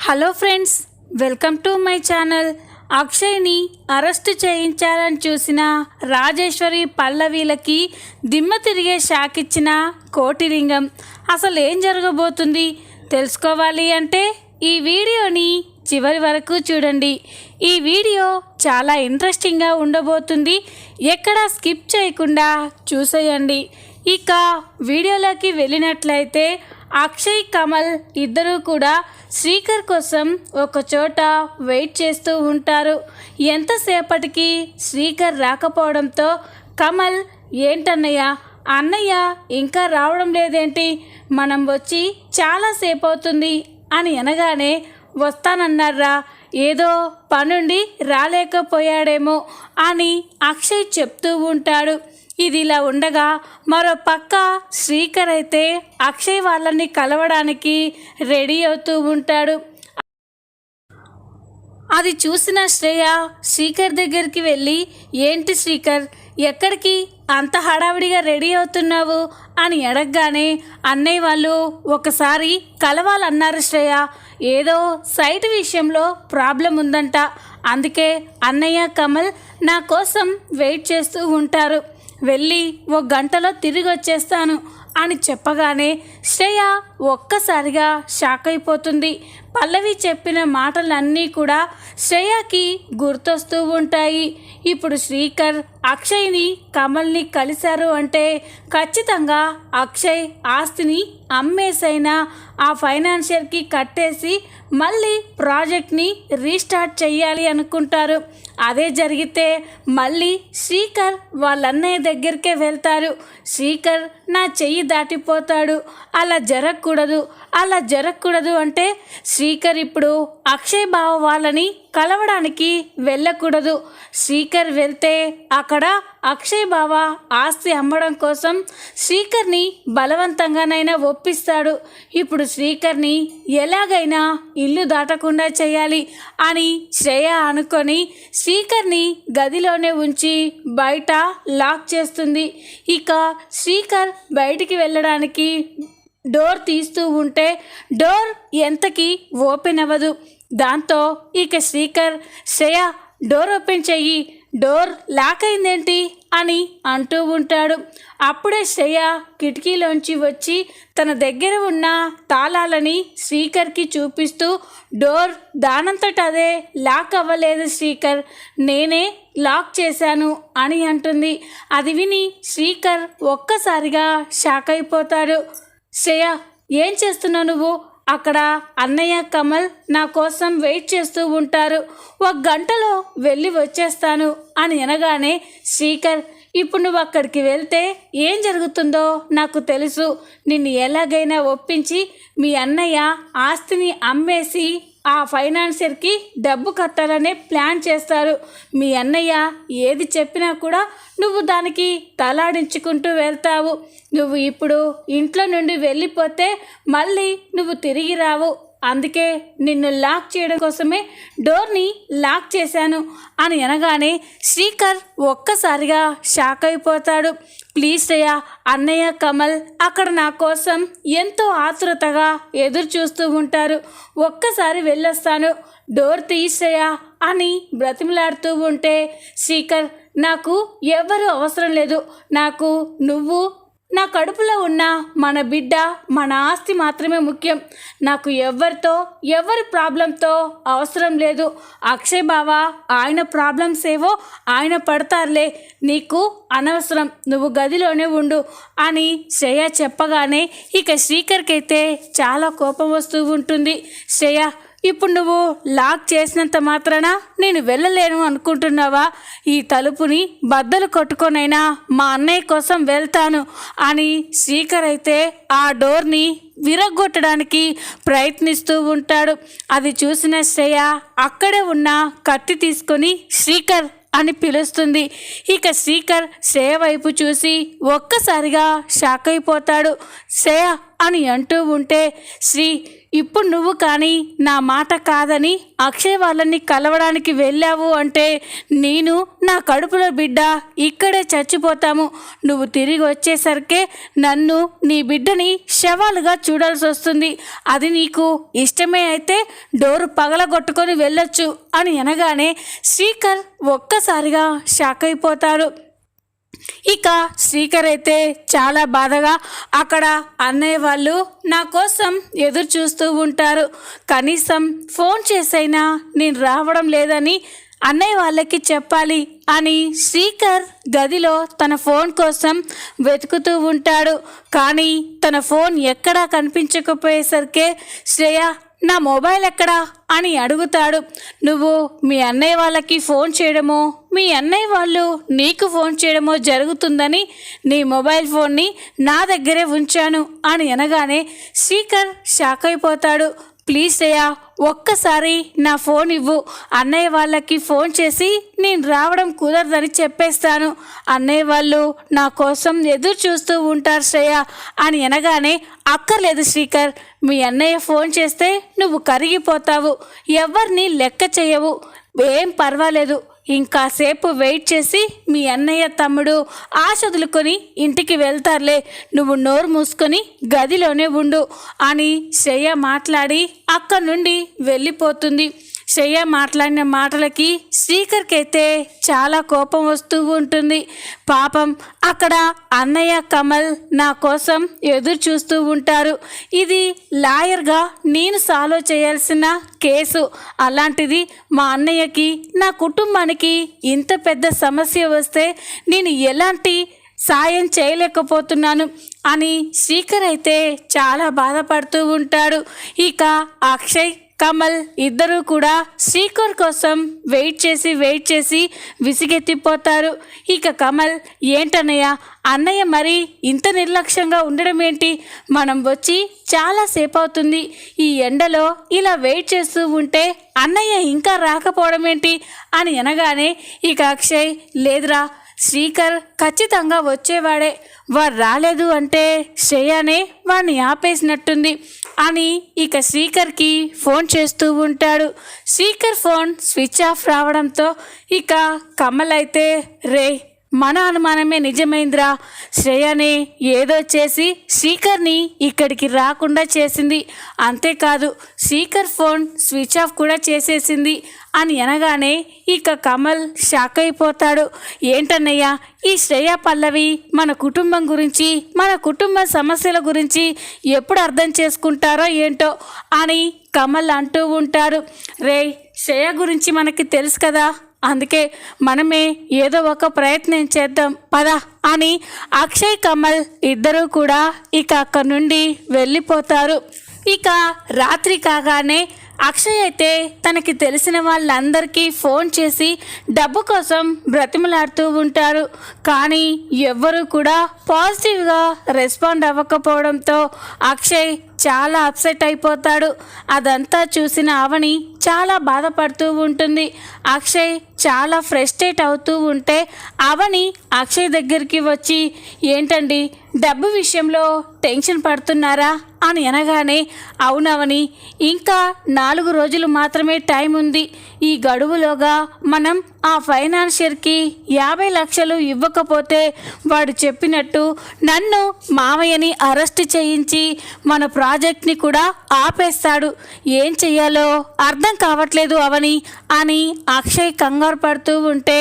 Hello friends, welcome to my channel. అక్షయ్ని arrest చేయించాలని చూసిన రాజేశ్వరి పల్లవీలకి దిమ్మ తిరిగే షాక్ ఇచ్చిన కోటిలింగం. అసలు ఏం జరగబోతుంది తెలుసుకోవాలి అంటే ఈ వీడియోని చివరి వరకు చూడండి. ఈ వీడియో చాలా ఇంట్రెస్టింగ్గా ఉండబోతుంది. ఎక్కడా స్కిప్ చేయకుండా చూసేయండి. ఇక వీడియోలోకి వెళ్ళినట్లయితే అక్షయ్, కమల్ ఇద్దరూ కూడా శ్రీకర్ కోసం ఒక చోట వెయిట్ చేస్తూ ఉంటారు. ఎంతసేపటికి శ్రీకర్ రాకపోవడంతో కమల్, ఏంటన్నయ్య, అన్నయ్య ఇంకా రావడం లేదేంటి, మనం వచ్చి చాలాసేపు అవుతుంది అని అనగానే, వస్తానన్నారా, ఏదో పనుండి రాలేకపోయాడేమో అని అక్షయ్ చెప్తూ ఉంటాడు. ఇది ఇలా ఉండగా మరో పక్క శ్రీకర్ అయితే అక్షయ్ వాళ్ళని కలవడానికి రెడీ అవుతూ ఉంటాడు. అది చూసిన శ్రేయ శ్రీకర్ దగ్గరికి వెళ్ళి, ఏంటి శ్రీకర్, ఎక్కడికి అంత హడావిడిగా రెడీ అవుతున్నావు అని అడగగానే, అన్నయ్య వాళ్ళు ఒకసారి కలవాలన్నారు శ్రేయ, ఏదో సైట్ విషయంలో ప్రాబ్లం ఉందంట, అందుకే అన్నయ్య, కమల్ నా కోసం వెయిట్ చేస్తూ ఉంటారు, వెళ్ళి 1 గంటలో తిరిగి వచ్చేస్తాను అని చెప్పగానే శ్రేయ ఒక్కసారిగా షాక్ అయిపోతుంది. పల్లవి చెప్పిన మాటలన్నీ కూడా శ్రేయకి గుర్తొస్తూ ఉంటాయి. ఇప్పుడు శ్రీకర్ అక్షయ్ని, కమల్ని కలిశారు అంటే ఖచ్చితంగా అక్షయ్ ఆస్తిని అమ్మేసైనా ఆ ఫైనాన్షియర్కి కట్టేసి మళ్ళీ ప్రాజెక్ట్ని రీస్టార్ట్ చేయాలి అనుకుంటారు. అదే జరిగితే మళ్ళీ శ్రీకర్ వాళ్ళన్నయ్య దగ్గరికే వెళ్తారు. శ్రీకర్ నా చెయ్యి దాటిపోతాడు, అలా జరగకూడదు అంటే శ్రీకర్ ఇప్పుడు అక్షయ్ బావ వాళ్ళని కలవడానికి వెళ్ళకూడదు. శ్రీకర్ వెళ్తే అక్కడ అక్షయ్ బావ ఆస్తి అమ్మడం కోసం శ్రీకర్ని బలవంతంగానైనా ఒప్పిస్తాడు. ఇప్పుడు శ్రీకర్ని ఎలాగైనా ఇల్లు దాటకుండా చేయాలి అని శ్రేయ అనుకొని శ్రీకర్ని గదిలోనే ఉంచి బయట లాక్ చేస్తుంది. ఇక శ్రీకర్ బయటికి వెళ్ళడానికి డోర్ తీస్తూ ఉంటే డోర్ ఎంతకీ ఓపెన్ అవ్వదు. దాంతో ఇక శ్రీకర్, శ్రేయ డోర్ ఓపెన్ చెయ్యి, డోర్ లాక్ అయిందేంటి అని అంటూ ఉంటాడు. అప్పుడే శ్రేయ కిటికీలోంచి వచ్చి తన దగ్గర ఉన్న తాళాలని శ్రీకర్కి చూపిస్తూ, డోర్ దానంతట అదే లాక్ అవ్వలేదు శ్రీకర్, నేనే లాక్ చేశాను అని అంటుంది. అది విని శ్రీకర్ ఒక్కసారిగా షాక్ అయిపోతాడు. శ్రేయ, ఏం చేస్తున్నావు నువ్వు? అక్కడ అన్నయ్య, కమల్ నా కోసం వెయిట్ చేస్తూ ఉంటారు, 1 గంటలో వెళ్ళి వచ్చేస్తాను అని అనగానే శ్రీకర్, ఇప్పుడు నువ్వు అక్కడికి వెళ్తే ఏం జరుగుతుందో నాకు తెలుసు, నిన్ను ఎలాగైనా ఒప్పించి మీ అన్నయ్య ఆస్తిని అమ్మేసి ఆ ఫైనాన్షియర్కి డబ్బు కట్టాలనే ప్లాన్ చేస్తారు. మీ అన్నయ్య ఏది చెప్పినా కూడా నువ్వు దానికి తలాడించుకుంటూ వెళ్తావు. నువ్వు ఇప్పుడు ఇంట్లో నుండి వెళ్ళిపోతే మళ్ళీ నువ్వు తిరిగి రావు, అందుకే నిన్ను లాక్ చేయడం కోసమే డోర్ని లాక్ చేశాను అని అనగానే శ్రీకర్ ఒక్కసారిగా షాక్ అయిపోతాడు. ప్లీజ్ శ్రేయ, అన్నయ్య, కమల్ అక్కడ నా కోసం ఎంతో ఆతృతగా ఎదురు చూస్తూ ఉంటారు, ఒక్కసారి వెళ్ళొస్తాను, డోర్ తీయి శ్రేయ అని బ్రతిమలాడుతూ ఉంటే శ్రీకర్, నాకు ఎవ్వరూ అవసరం లేదు, నాకు నువ్వు, నా కడుపులో ఉన్న మన బిడ్డ, మన ఆస్తి మాత్రమే ముఖ్యం, నాకు ఎవరి ప్రాబ్లంతో అవసరం లేదు, అక్షయ్ బావ ఆయన ప్రాబ్లమ్స్ ఏవో ఆయన పడతారులే, నీకు అనవసరం, నువ్వు గదిలోనే ఉండు అని శ్రేయ చెప్పగానే ఇక శ్రీకర్కి అయితే చాలా కోపం వస్తూ ఉంటుంది. శ్రేయ, ఇప్పుడు నువ్వు లాక్ చేసినంత మాత్రాన నేను వెళ్ళలేను అనుకుంటున్నావా? ఈ తలుపుని బద్దలు కొట్టుకొనైనా మా అన్నయ్య కోసం వెళ్తాను అని శ్రీకర్ అయితే ఆ డోర్ని విరగొట్టడానికి ప్రయత్నిస్తూ ఉంటాడు. అది చూసిన శ్రేయ అక్కడే ఉన్న కత్తి తీసుకొని శ్రీకర్ అని పిలుస్తుంది. ఇక శ్రీకర్ శ్రేయ వైపు చూసి ఒక్కసారిగా షాక్ అయిపోతాడు. శ్రేయ అని అంటూ ఉంటే శ్రీ ఇప్పుడు నువ్వు కానీ నా మాట కాదని అక్షయ్ వాళ్ళని కలవడానికి వెళ్ళావు అంటే నేను నా కడుపులో బిడ్డ ఇక్కడే చచ్చిపోతాము. నువ్వు తిరిగి వచ్చేసరికే నన్ను నీ బిడ్డని శవాలుగా చూడాల్సి వస్తుంది. అది నీకు ఇష్టమే అయితే డోరు పగలగొట్టుకొని వెళ్ళొచ్చు అని అనగానే శ్రీకర్ ఒక్కసారిగా షాక్ అయిపోతాడు. ఇక శ్రీకర్ అయితే చాలా బాధగా అక్కడ అన్నయ్య వాళ్ళు నా కోసం ఎదురు చూస్తూ ఉంటారు, కనీసం ఫోన్ చేసైనా నేను రావడం లేదని అన్నయ్య వాళ్ళకి చెప్పాలి అని శ్రీకర్ గదిలో తన ఫోన్ కోసం వెతుకుతూ ఉంటాడు. కానీ తన ఫోన్ ఎక్కడా కనిపించకపోయేసరికే శ్రేయ నా మొబైల్ ఎక్కడా అని అడుగుతాడు. నువ్వు మీ అన్నయ్య వాళ్ళకి ఫోన్ చేయడమో మీ అన్నయ్య వాళ్ళు నీకు ఫోన్ చేయడమో జరుగుతుందని నీ మొబైల్ ఫోన్ని నా దగ్గరే ఉంచాను అని అనగానే శ్రీకర్ షాక్ అయిపోతాడు. ప్లీజ్ శ్రేయ ఒక్కసారి నా ఫోన్ ఇవ్వు, అన్నయ్య వాళ్ళకి ఫోన్ చేసి నేను రావడం కుదరదని చెప్పేస్తాను. అన్నయ్య వాళ్ళు నా కోసం ఎదురు చూస్తూ ఉంటారు శ్రేయ అని అనగానే అక్కర్లేదు శ్రీకర్, మీ అన్నయ్య ఫోన్ చేస్తే నువ్వు కరిగిపోతావు, ఎవరిని లెక్క చేయవు, ఏం పర్వాలేదు, ఇంకాసేపు వెయిట్ చేసి మీ అన్నయ్య తమ్ముడు ఆశ వదులుకొని ఇంటికి వెళ్తారులే, నువ్వు నోరు మూసుకొని గదిలోనే ఉండు అని శ్రేయ మాట్లాడి అక్కడి నుండి వెళ్ళిపోతుంది. శ్రేయ మాట్లాడిన మాటలకి శ్రీకర్కి అయితే చాలా కోపం వస్తూ ఉంటుంది. పాపం అక్కడ అన్నయ్య కమల్ నా కోసం ఎదురు చూస్తూ ఉంటారు. ఇది లాయర్గా నేను సాల్వ్ చేయాల్సిన కేసు, అలాంటిది మా అన్నయ్యకి నా కుటుంబానికి ఇంత పెద్ద సమస్య వస్తే నేను ఎలాంటి సాయం చేయలేకపోతున్నాను అని శ్రీకర్ అయితే చాలా బాధపడుతూ ఉంటాడు. ఇక అక్షయ్ కమల్ ఇద్దరూ కూడా శ్రీకర్ కోసం వెయిట్ చేసి విసిగెత్తిపోతారు. ఇక కమల్ ఏంటన్నయ్య, అన్నయ్య మరి ఇంత నిర్లక్ష్యంగా ఉండడం ఏంటి, మనం వచ్చి చాలాసేపు అవుతుంది, ఈ ఎండలో ఇలా వెయిట్ చేస్తూ ఉంటే అన్నయ్య ఇంకా రాకపోవడం ఏంటి అని అనగానే ఇక అక్షయ్ లేదురా, శ్రీకర్ ఖచ్చితంగా వచ్చేవాడే, వాడు రాలేదు అంటే శ్రేయానే వాడిని ఆపేసినట్టుంది అని ఇక శ్రీకర్కి ఫోన్ చేస్తూ ఉంటాడు. శ్రీకర్ ఫోన్ స్విచ్ ఆఫ్ రావడంతో ఇక కమల్ అయితే రే మన అనుమానమే నిజమైందిరా, శ్రేయనే ఏదో చేసి శ్రీకర్ని ఇక్కడికి రాకుండా చేసింది, అంతేకాదు శ్రీకర్ ఫోన్ స్విచ్ ఆఫ్ కూడా చేసేసింది అని అనగానే ఇక కమల్ షాక్ అయిపోతాడు. ఏంటన్నయ్యా ఈ శ్రేయ పల్లవి మన కుటుంబం గురించి మన కుటుంబ సమస్యల గురించి ఎప్పుడు అర్థం చేసుకుంటారో ఏంటో అని కమల్ అంటూ ఉంటారు. రే శ్రేయ గురించి మనకి తెలుసు కదా, అందుకే మనమే ఏదో ఒక ప్రయత్నం చేద్దాం పద అని అక్షయ్ కమల్ ఇద్దరూ కూడా ఇక అక్కడి నుండి వెళ్ళిపోతారు. ఇక రాత్రి కాగానే అక్షయ్ అయితే తనకి తెలిసిన వాళ్ళందరికీ ఫోన్ చేసి డబ్బు కోసం బ్రతిమలాడుతూ ఉంటారు. కానీ ఎవ్వరూ కూడా పాజిటివ్గా రెస్పాండ్ అవ్వకపోవడంతో అక్షయ్ చాలా అప్సెట్ అయిపోతాడు. అదంతా చూసిన అవని చాలా బాధపడుతూ ఉంటుంది. అక్షయ్ చాలా ఫ్రస్ట్రేట్ అవుతూ ఉంటే అవని అక్షయ్ దగ్గరికి వచ్చి ఏంటండి డబ్బు విషయంలో టెన్షన్ పడుతున్నారా అని అనగానే అవునవని ఇంకా 4 రోజులు మాత్రమే టైం ఉంది, ఈ గడువులోగా మనం ఆ ఫైనాన్షియర్కి 50 లక్షలు ఇవ్వకపోతే వాడు చెప్పినట్టు నన్ను మావయ్యని అరెస్ట్ చేయించి మన ప్రాజెక్ట్ని కూడా ఆపేస్తాడు, ఏం చెయ్యాలో అర్థం కావట్లేదు అవని అని అక్షయ్ కంగారు పడుతూ ఉంటే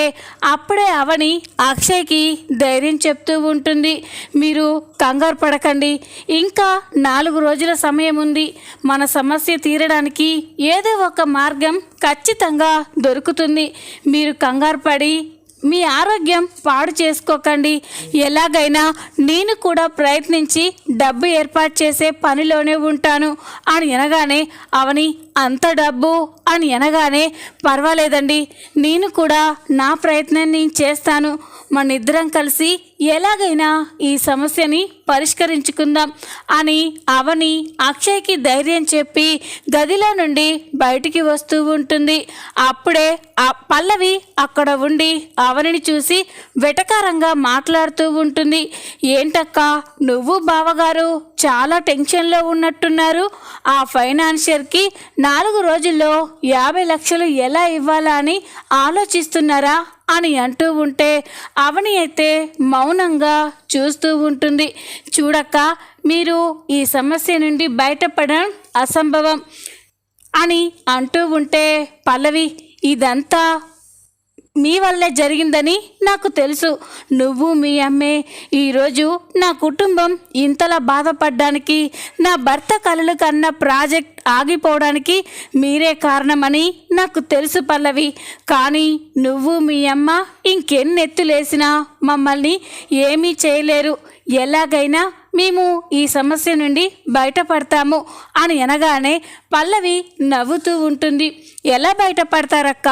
అప్పుడే అవని అక్షయ్కి ధైర్యం చెప్తూ ఉంటుంది. మీరు కంగారు పడకండి, ఇంకా 4 రోజుల సమయం ఉంది, మన సమస్య తీరడానికి ఏదో ఒక మార్గం ఖచ్చితంగా దొరుకుతుంది, మీరు కంగారు పడి మీ ఆరోగ్యం పాడు చేసుకోకండి, ఎలాగైనా నేను కూడా ప్రయత్నించి డబ్బు ఏర్పాటు చేసే పనిలోనే ఉంటాను అని అనగానే అవని అంత డబ్బు అని అనగానే పర్వాలేదండి, నేను కూడా నా ప్రయత్నం నేను చేస్తాను, మన ఇద్దరం కలిసి ఎలాగైనా ఈ సమస్యని పరిష్కరించుకుందాం అని అవని అక్షయ్కి ధైర్యం చెప్పి గదిలో నుండి బయటికి వస్తూ ఉంటుంది. అప్పుడే ఆ పల్లవి అక్కడ ఉండి అవనిని చూసి వెటకారంగా మాట్లాడుతూ ఉంటుంది. ఏంటక్క నువ్వు బావగారు చాలా టెన్షన్లో ఉన్నట్టున్నారు. ఆ ఫైనాన్షియర్కి 4 రోజుల్లో 50 లక్షలు ఎలా ఇవ్వాలా అని ఆలోచిస్తున్నారా అని అంటూ ఉంటే అవని అయితే మౌనంగా చూస్తూ ఉంటుంది. చూడక్క, మీరు ఈ సమస్య నుండి బయటపడడం అసంభవం అని అంటూ ఉంటే పల్లవి, ఇదంతా మీ వల్లే జరిగిందని నాకు తెలుసు. నువ్వు మీ అమ్మే ఈరోజు నా కుటుంబం ఇంతలా బాధపడడానికి, నా భర్త కలలు కన్న ప్రాజెక్ట్ ఆగిపోవడానికి మీరే కారణమని నాకు తెలుసు పల్లవి. కానీ నువ్వు మీ అమ్మ ఇంకెన్నెత్తులేసినా మమ్మల్ని ఏమీ చేయలేరు. ఎలాగైనా మేము ఈ సమస్య నుండి బయటపడతాము అని అనగానే పల్లవి నవ్వుతూ ఉంటుంది. ఎలా బయటపడతారక్క?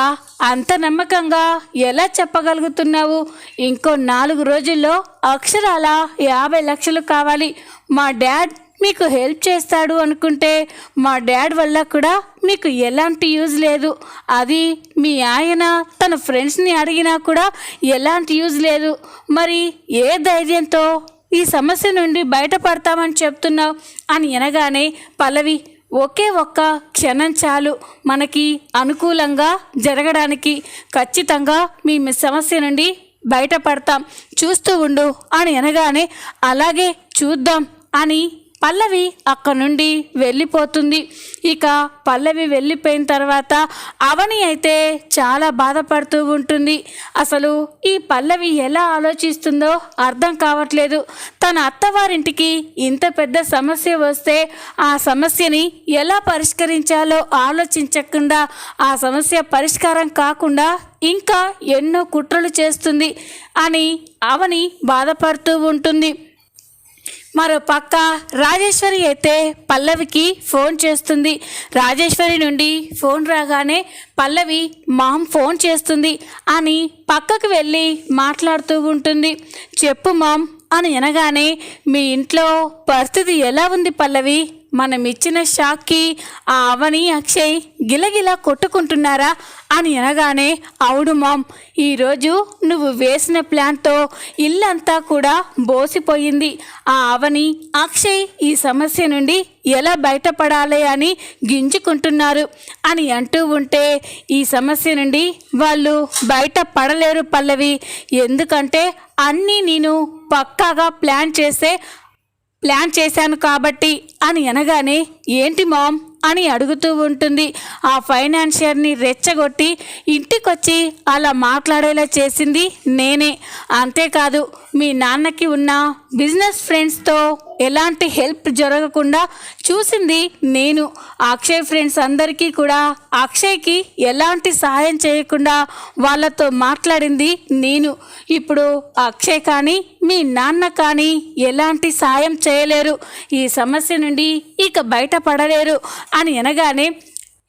అంత నమ్మకంగా ఎలా చెప్పగలుగుతున్నావు? ఇంకో 4 రోజుల్లో అక్షరాల 50 లక్షలు కావాలి. మా డాడ్ మీకు హెల్ప్ చేస్తాడు అనుకుంటే మా డాడ్ వల్ల కూడా మీకు ఎలాంటి యూజ్ లేదు. అది మీ ఆయన తన ఫ్రెండ్స్ని అడిగినా కూడా ఎలాంటి యూజ్ లేదు. మరి ఏ ధైర్యంతో ఈ సమస్య నుండి బయటపడతామని చెప్తున్నావు అని అనగానే పల్లవి, ఒకే ఒక్క క్షణం చాలు మనకి అనుకూలంగా జరగడానికి. ఖచ్చితంగా మీ సమస్య నుండి బయటపడతాం, చూస్తూ ఉండు అని అనగానే అలాగే చూద్దాం అని పల్లవి అక్కడి నుండి వెళ్ళిపోతుంది. ఇక పల్లవి వెళ్ళిపోయిన తర్వాత అవని అయితే చాలా బాధపడుతూ ఉంటుంది. అసలు ఈ పల్లవి ఎలా ఆలోచిస్తుందో అర్థం కావట్లేదు. తన అత్తవారింటికి ఇంత పెద్ద సమస్య వస్తే ఆ సమస్యని ఎలా పరిష్కరించాలో ఆలోచించకుండా, ఆ సమస్య పరిష్కారం కాకుండా ఇంకా ఎన్నో కుట్రలు చేస్తుంది అని అవని బాధపడుతూ ఉంటుంది. మరో పక్క రాజేశ్వరి అయితే పల్లవికి ఫోన్ చేస్తుంది. రాజేశ్వరి నుండి ఫోన్ రాగానే పల్లవి మామ్ ఫోన్ చేస్తుంది అని పక్కకు వెళ్ళి మాట్లాడుతూ ఉంటుంది. చెప్పు మామ్ అని అనగానే మీ ఇంట్లో పరిస్థితి ఎలా ఉంది పల్లవి? మనం ఇచ్చిన షాక్కి ఆ అవని అక్షయ్ గిలగిలా కొట్టుకుంటున్నారా అని అనగానే అవును మామ్, ఈరోజు నువ్వు వేసిన ప్లాన్తో ఇల్లంతా కూడా బోసిపోయింది. ఆ అవని అక్షయ్ ఈ సమస్య నుండి ఎలా బయటపడాలి అని గింజుకుంటున్నారు అని అంటూ ఉంటే ఈ సమస్య నుండి వాళ్ళు బయట పడలేరు పల్లవి. ఎందుకంటే అన్నీ నేను పక్కాగా ప్లాన్ చేశాను కాబట్టి అని అనగానే ఏంటి మామ్ అని అడుగుతూ ఉంటుంది. ఆ ఫైనాన్షియర్ని రెచ్చగొట్టి ఇంటికొచ్చి అలా మాట్లాడేలా చేసింది నేనే. అంతేకాదు మీ నాన్నకి ఉన్న బిజినెస్ ఫ్రెండ్స్తో ఎలాంటి హెల్ప్ జరగకుండా చూసింది నేను. అక్షయ్ ఫ్రెండ్స్ అందరికీ కూడా అక్షయ్కి ఎలాంటి సహాయం చేయకుండా వాళ్ళతో మాట్లాడింది నేను. ఇప్పుడు అక్షయ్ కానీ మీ నాన్న కానీ ఎలాంటి సాయం చేయలేరు, ఈ సమస్య నుండి ఇక బయటపడలేరు అని అనగానే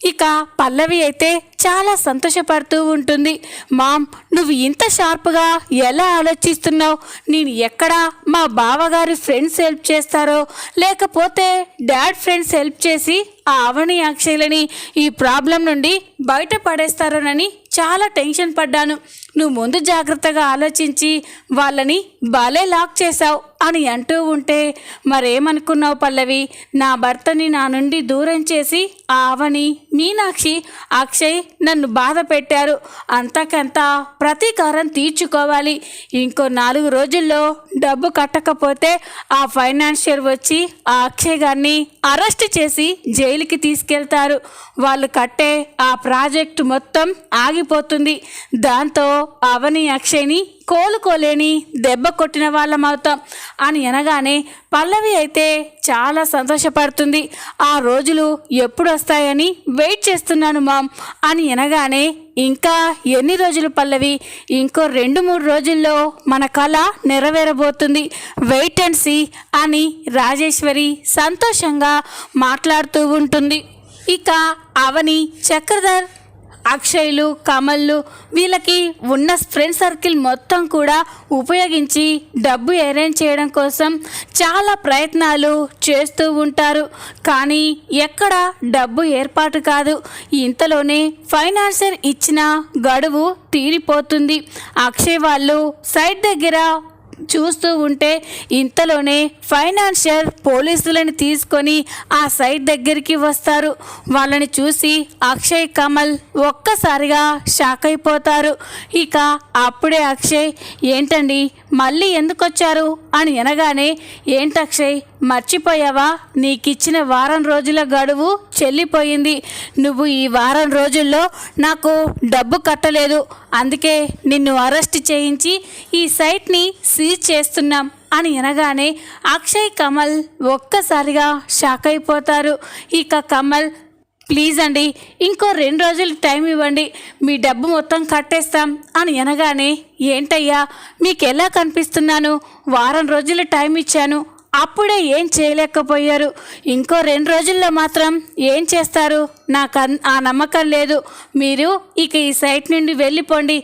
ఇక పల్లవి అయితే చాలా సంతోషపడుతూ ఉంటుంది. మామ్, నువ్వు ఇంత షార్ప్గా ఎలా ఆలోచిస్తున్నావు? నేను ఎక్కడ మా బావగారి ఫ్రెండ్స్ హెల్ప్ చేస్తారో లేకపోతే డాడ్ ఫ్రెండ్స్ హెల్ప్ చేసి ఆ అవని అక్షయ్లని ఈ ప్రాబ్లం నుండి బయటపడేస్తారోనని చాలా టెన్షన్ పడ్డాను. నువ్వు ముందు జాగ్రత్తగా ఆలోచించి వాళ్ళని బాలే లాక్ చేశావు అని అంటూ ఉంటే మరేమనుకున్నావు పల్లవి? నా భర్తని నా నుండి దూరం చేసి ఆ అవని, మీనాక్షి, అక్షయ్ నన్ను బాధ పెట్టారు. అంతకంతా ప్రతీకారం తీర్చుకోవాలి. ఇంకో 4 రోజుల్లో డబ్బు కట్టకపోతే ఆ ఫైనాన్షియర్ వచ్చి ఆ అక్షయ్ గారిని అరెస్ట్ చేసి జైలుకి తీసుకెళ్తారు. వాళ్ళు కట్టే ఆ ప్రాజెక్టు మొత్తం ఆగిపోతుంది. దాంతో అవని అక్షయ్ని కోలుకోలేని దెబ్బ కొట్టిన వాళ్ళమవుతాం అని అనగానే పల్లవి అయితే చాలా సంతోషపడుతుంది. ఆ రోజులు ఎప్పుడు వస్తాయని వెయిట్ చేస్తున్నాను మామ్ అని అనగానే ఇంకా ఎన్ని రోజులు పల్లవి? ఇంకో 2-3 రోజుల్లో మన కళ నెరవేరబోతుంది, వెయిట్ అండ్ సీ అని రాజేశ్వరి సంతోషంగా మాట్లాడుతూ ఉంటుంది. ఇక అవని, చక్రధర్, అక్షయ్లు, కమల్లు వీళ్ళకి ఉన్న ఫ్రెండ్ సర్కిల్ మొత్తం కూడా ఉపయోగించి డబ్బు అరేంజ్ చేయడం కోసం చాలా ప్రయత్నాలు చేస్తూ ఉంటారు. కానీ ఎక్కడ డబ్బు ఏర్పాటు కాదు. ఇంతలోనే ఫైనాన్సర్ ఇచ్చిన గడువు తీరిపోతుంది. అక్షయ్ వాళ్ళు సైట్ దగ్గర చూస్తూ ఉంటే ఇంతలోనే ఫైనాన్షియర్ పోలీసులను తీసుకొని ఆ సైట్ దగ్గరికి వస్తారు. వాళ్ళని చూసి అక్షయ్, కమల్ ఒక్కసారిగా షాక్ అయిపోతారు. ఇక అప్పుడే అక్షయ్, ఏంటండి మళ్ళీ ఎందుకు వచ్చారు అని అనగానే, ఏంటక్షయ్ మర్చిపోయావా, నీకిచ్చిన వారం రోజుల గడువు చెల్లిపోయింది. నువ్వు ఈ వారం రోజుల్లో నాకు డబ్బు కట్టలేదు, అందుకే నిన్ను అరెస్ట్ చేయించి ఈ సైట్ని సీజ్ చేస్తున్నాం అని అనగానే అక్షయ్, కమల్ ఒక్కసారిగా షాక్ అయిపోతారు. ఇక కమల్, ప్లీజ్ అండి ఇంకో 2 రోజులు టైం ఇవ్వండి, మీ డబ్బు మొత్తం కట్టేస్తాం అని అనగానే, ఏంటయ్యా మీకు ఎలా కనిపిస్తున్నాను, వారం రోజులు టైం ఇచ్చాను, అప్పుడే ఏం చేయలేకపోయారు, ఇంకో 2 రోజుల్లో మాత్రం ఏం చేస్తారు, నాకు ఆ నమ్మకం లేదు, మీరు ఇక ఈ సైట్ నుండి వెళ్ళిపోండి,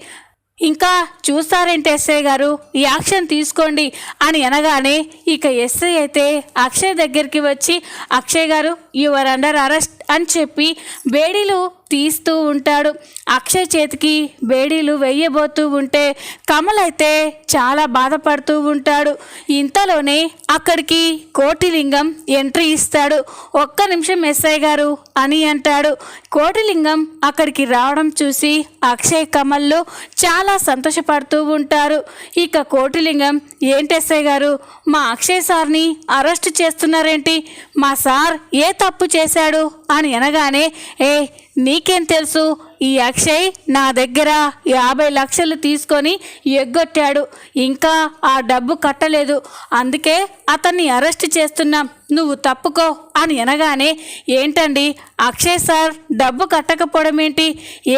ఇంకా చూస్తారేంటి ఎస్ఐ గారు, ఈ యాక్షన్ తీసుకోండి అని అనగానే ఇక ఎస్ఐ అయితే అక్షయ్ దగ్గరికి వచ్చి, అక్షయ్ గారు యు ఆర్ అండర్ అరెస్ట్ అని చెప్పి బేడీలు తీస్తూ ఉంటాడు. అక్షయ్ చేతికి బేడీలు వెయ్యబోతూ ఉంటే కమల్ అయితే చాలా బాధపడుతూ ఉంటాడు. ఇంతలోనే అక్కడికి కోటిలింగం ఎంట్రీ ఇస్తాడు. ఒక్క నిమిషం ఎస్ఐ గారు అని అంటాడు. కోటిలింగం అక్కడికి రావడం చూసి అక్షయ్, కమల్లో చాలా సంతోషపడుతూ ఉంటారు. ఇక కోటిలింగం, ఏంటి ఎస్ఐ గారు మా అక్షయ్ సార్ని అరెస్ట్ చేస్తున్నారేంటి, మా సార్ ఏ తప్పు చేశాడు అని అనగానే, నీకేం తెలుసు, ఈ అక్షయ్ నా దగ్గర 50 లక్షలు తీసుకొని ఎగ్గొట్టాడు, ఇంకా ఆ డబ్బు కట్టలేదు, అందుకే అతన్ని అరెస్ట్ చేస్తున్నాం, నువ్వు తప్పుకో అని అనగానే, ఏంటండి అక్షయ్ సార్ డబ్బు కట్టకపోవడం ఏంటి,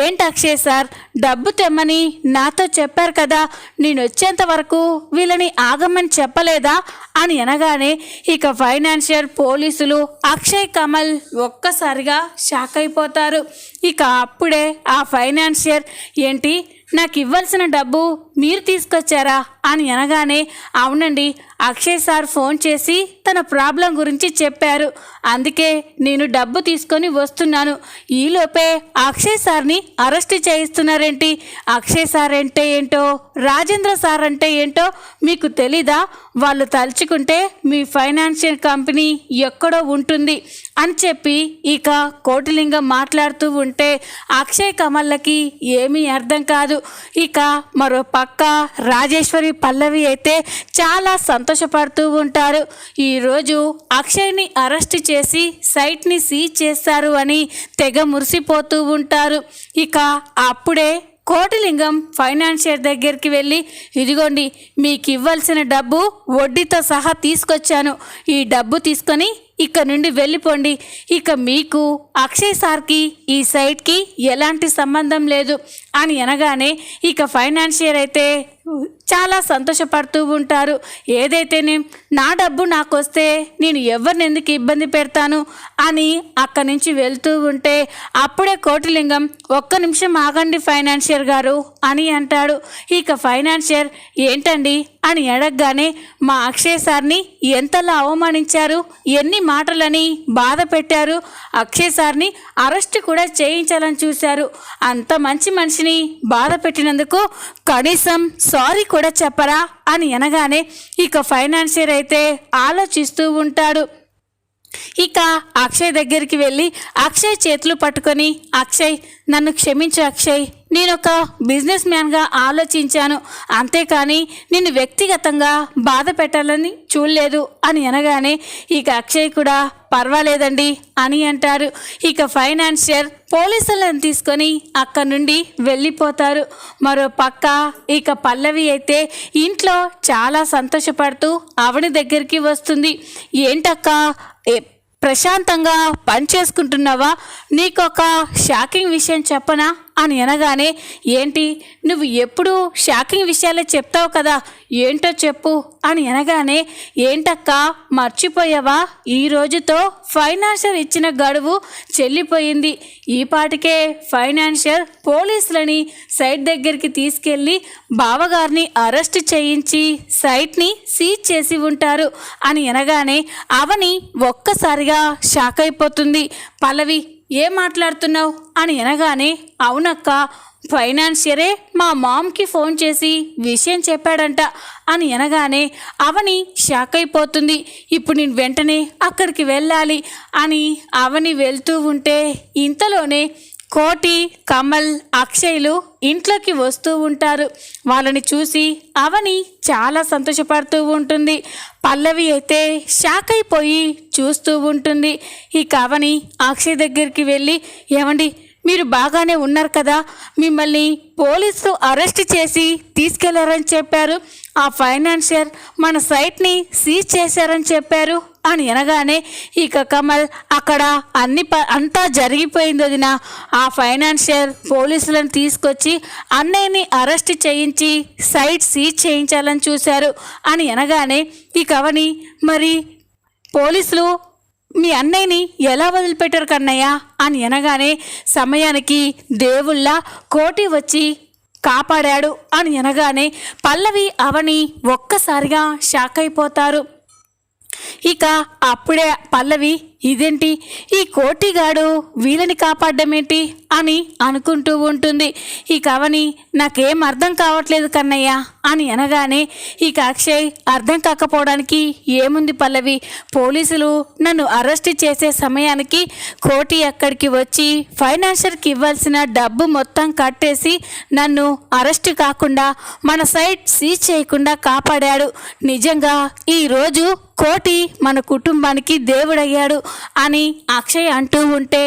ఏంటి అక్షయ్ సార్ డబ్బు తెమ్మని నాతో చెప్పారు కదా, నేను వచ్చేంత వరకు వీళ్ళని ఆగమని చెప్పలేదా అని అనగానే ఇక ఫైనాన్షియల్ పోలీసులు అక్షయ్, కమల్ ఒక్కసారిగా షాక్ అయిపోతారు. ఇక అప్పుడే ఆ ఫైనాన్షియర్, ఏంటి నాకు ఇవ్వాల్సిన డబ్బు మీరు తీసుకొచ్చారా అని అనగానే, అవునండి అక్షయ్ సార్ ఫోన్ చేసి తన ప్రాబ్లం గురించి చెప్పారు, అందుకే నేను డబ్బు తీసుకొని వస్తున్నాను, ఈలోపే అక్షయ్ సార్ని అరెస్ట్ చేయిస్తున్నారేంటి, అక్షయ్ సార్ అంటే ఏంటో రాజేంద్ర సార్ అంటే ఏంటో మీకు తెలీదా, వాళ్ళు తలుచుకుంటే మీ ఫైనాన్షియల్ కంపెనీ ఎక్కడో ఉంటుంది అని చెప్పి ఇక కోటిలింగం మాట్లాడుతూ ఉంటే అక్షయ్, కమల్లకి ఏమీ అర్థం కాదు. ఇక మరో పక్క రాజేశ్వరి, పల్లవి అయితే చాలా సంతోషపడుతూ ఉంటారు. ఈరోజు అక్షయ్ని అరెస్ట్ చేసి సైట్ని సీజ్ చేస్తారు అని తెగ మురిసిపోతూ ఉంటారు. ఇక అప్పుడే కోటిలింగం ఫైనాన్షియర్ దగ్గరికి వెళ్ళి, ఇదిగోండి మీకు ఇవ్వాల్సిన డబ్బు వడ్డీతో సహా తీసుకొచ్చాను, ఈ డబ్బు తీసుకొని ఇక్కడ నుండి వెళ్ళిపోండి, ఇక మీకు అక్షయ్ సార్కి ఈ సైట్కి ఎలాంటి సంబంధం లేదు అని అనగానే ఇక ఫైనాన్షియర్ అయితే చాలా సంతోషపడుతూ ఉంటారు. ఏదైతేనే నా డబ్బు నాకు వస్తే నేను ఎవరిని ఎందుకు ఇబ్బంది పెడతాను అని అక్కడి నుంచి వెళ్తూ ఉంటే అప్పుడే కోటిలింగం, ఒక్క నిమిషం ఆగండి ఫైనాన్షియర్ గారు అని అంటాడు. ఇక ఫైనాన్షియర్, ఏంటండి అని అడగగానే, మా అక్షయ్ సార్ని ఎంతలా అవమానించారు, ఎన్ని మాటలని బాధ పెట్టారు, అక్షయ్ సార్ని అరెస్ట్ కూడా చేయించాలని చూశారు, అంత మంచి మనిషిని బాధ పెట్టినందుకు కనీసం సారీ కూడా చెప్పరా అని అనగానే ఇక ఫైనాన్షియర్ అయితే ఆలోచిస్తూ ఉంటాడు. ఇక అక్షయ్ దగ్గరికి వెళ్ళి అక్షయ్ చేతులు పట్టుకొని, అక్షయ్ నన్ను క్షమించు అక్షయ్, నేను ఒక బిజినెస్ మ్యాన్గా ఆలోచించాను, అంతేకాని నిన్ను వ్యక్తిగతంగా బాధ పెట్టాలని చూడలేదు అని అనగానే ఇక అక్షయ్ కూడా పర్వాలేదండి అని అంటారు. ఇక ఫైనాన్షియర్ పోలీసులను తీసుకొని అక్కడి నుండి వెళ్ళిపోతారు. మరో పక్క ఇక పల్లవి అయితే ఇంట్లో చాలా సంతోషపడుతూ అవని దగ్గరికి వస్తుంది. ఏంటక్క ప్రశాంతంగా పని చేసుకుంటున్నావా, నీకొక షాకింగ్ విషయం చెప్పనా అని అనగానే, ఏంటి నువ్వు ఎప్పుడు షాకింగ్ విషయాలే చెప్తావు కదా, ఏంటో చెప్పు అని అనగానే, ఏంటక్క మర్చిపోయావా, ఈ రోజుతో ఫైనాన్షియర్ ఇచ్చిన గడువు చెల్లిపోయింది, ఈ పాటికే ఫైనాన్షియర్ పోలీసులని సైట్ దగ్గరికి తీసుకెళ్ళి బావగారిని అరెస్ట్ చేయించి సైట్ని సీజ్ చేసి ఉంటారు అని అనగానే అవని ఒక్కసారిగా షాక్ అయిపోతుంది. పల్లవి, ఏం మాట్లాడుతున్నావు అని అనగానే, అవునక్క ఫైనాన్షియరే మా మామ్కి ఫోన్ చేసి విషయం చెప్పాడంట అని అనగానే అవని షాక్ అయిపోతుంది. ఇప్పుడు నేను వెంటనే అక్కడికి వెళ్ళాలి అని అవని వెళ్తూ ఉంటే ఇంతలోనే కోటి, కమల్, అక్షయ్లు ఇంట్లోకి వస్తూ ఉంటారు. వాళ్ళని చూసి అవని చాలా సంతోషపడుతూ ఉంటుంది. పల్లవి అయితే షాక్ అయిపోయి చూస్తూ ఉంటుంది. ఇక అవని అక్షయ్ దగ్గరికి వెళ్ళి, ఏమండి మీరు బాగానే ఉన్నారు కదా, మిమ్మల్ని పోలీసులు అరెస్ట్ చేసి తీసుకెళ్లారని చెప్పారు, ఆ ఫైనాన్షియర్ మన సైట్ని సీజ్ చేశారని చెప్పారు అని అనగానే ఇక కమల్ అక్కడ అంతా జరిగిపోయింది వదినా, ఆ ఫైనాన్షియర్ పోలీసులను తీసుకొచ్చి అన్నయ్యని అరెస్ట్ చేయించి సైట్ సీజ్ చేయించాలని చూశారు అని అనగానే ఇక అవని మరి పోలీసులు మీ అన్నయ్యని ఎలా వదిలిపెట్టారు కన్నయ్య అని అనగానే సమయానికి దేవుళ్ళ కోటి వచ్చి కాపాడాడు అని అనగానే పల్లవి అవని ఒక్కసారిగా షాక్ అయిపోతారు. ఇక అప్పుడే పల్లవి ఇదేంటి ఈ కోటిగాడు వీళ్ళని కాపాడడం ఏంటి అని అనుకుంటూ ఉంటుంది. ఇక అవని నాకేం అర్థం కావట్లేదు కన్నయ్య అని అనగానే ఇక అక్షయ్ అర్థం కాకపోవడానికి ఏముంది పల్లవి, పోలీసులు నన్ను అరెస్ట్ చేసే సమయానికి కోటి అక్కడికి వచ్చి ఫైనాన్షియర్కి ఇవ్వాల్సిన డబ్బు మొత్తం కట్టేసి నన్ను అరెస్ట్ కాకుండా మన సైట్ సీజ్ చేయకుండా కాపాడాడు. నిజంగా ఈరోజు కోటి మన కుటుంబానికి దేవుడయ్యాడు అని అక్షయ్ అంటూ ఉంటే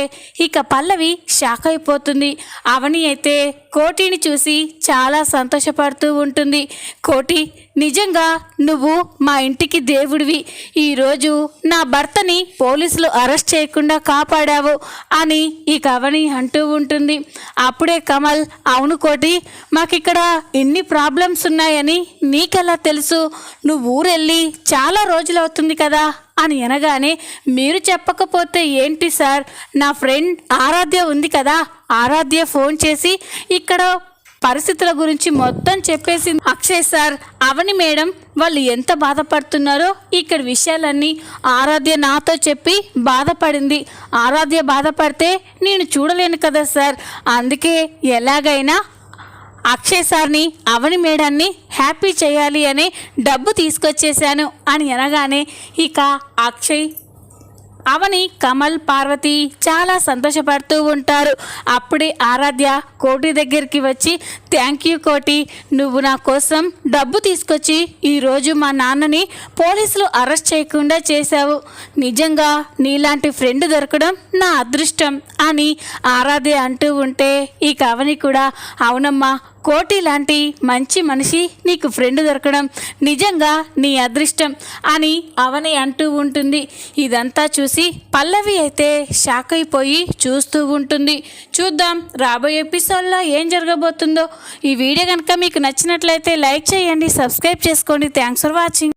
ఇక పల్లవి షాక్ అయిపోతుంది. అవని అయితే కోటిని చూసి చాలా సంతోషపడుతూ ఉంటుంది. కోటి నిజంగా నువ్వు మా ఇంటికి దేవుడివి, ఈరోజు నా భర్తని పోలీసులు అరెస్ట్ చేయకుండా కాపాడావు అని ఇక అవని అంటూ ఉంటుంది. అప్పుడే కమల్, అవును కోటి, మాకిక్కడ ఎన్ని ప్రాబ్లమ్స్ ఉన్నాయని నీకెలా తెలుసు, నువ్వు ఊరెళ్ళి చాలా రోజులు అవుతుంది కదా అని అనగానే మీరు చెప్పకపోతే ఏంటి సార్, నా ఫ్రెండ్ ఆరాధ్య ఉంది కదా, ఆరాధ్య ఫోన్ చేసి ఇక్కడ పరిస్థితుల గురించి మొత్తం చెప్పేసింది. అక్షయ్ సార్, అవని మేడం వాళ్ళు ఎంత బాధపడుతున్నారో ఇక్కడ విషయాలన్నీ ఆరాధ్య నాతో చెప్పి బాధపడింది. ఆరాధ్య బాధపడితే నేను చూడలేను కదా సార్, అందుకే ఎలాగైనా అక్షయ్ సార్ని అవని మేడాన్ని హ్యాపీ చేయాలి అని డబ్బు తీసుకొచ్చేసాను అని అనగానే ఇక అక్షయ్, అవని, కమల్, పార్వతి చాలా సంతోషపడుతూ ఉంటారు. అప్పుడే ఆరాధ్య కోటి దగ్గరికి వచ్చి, థ్యాంక్ యూ కోటి, నువ్వు నా కోసం డబ్బు తీసుకొచ్చి ఈరోజు మా నాన్నని పోలీసులు అరెస్ట్ చేయకుండా చేశావు, నిజంగా నీలాంటి ఫ్రెండ్ దొరకడం నా అదృష్టం అని ఆరాధ్య అంటూ ఉంటే ఇక అవని కూడా, అవునమ్మా, కోటి లాంటి మంచి మనిషి నీకు ఫ్రెండ్ దొరకడం నిజంగా నీ అదృష్టం అని అవని అంటూ ఉంటుంది. ఇదంతా చూసి పల్లవి అయితే షాక్ అయిపోయి చూస్తూ ఉంటుంది. చూద్దాం రాబోయే ఎపిసోడ్లో ఏం జరగబోతుందో. ఈ వీడియో కనుక మీకు నచ్చినట్లయితే లైక్ చేయండి, సబ్స్క్రైబ్ చేసుకోండి. Thanks for watching.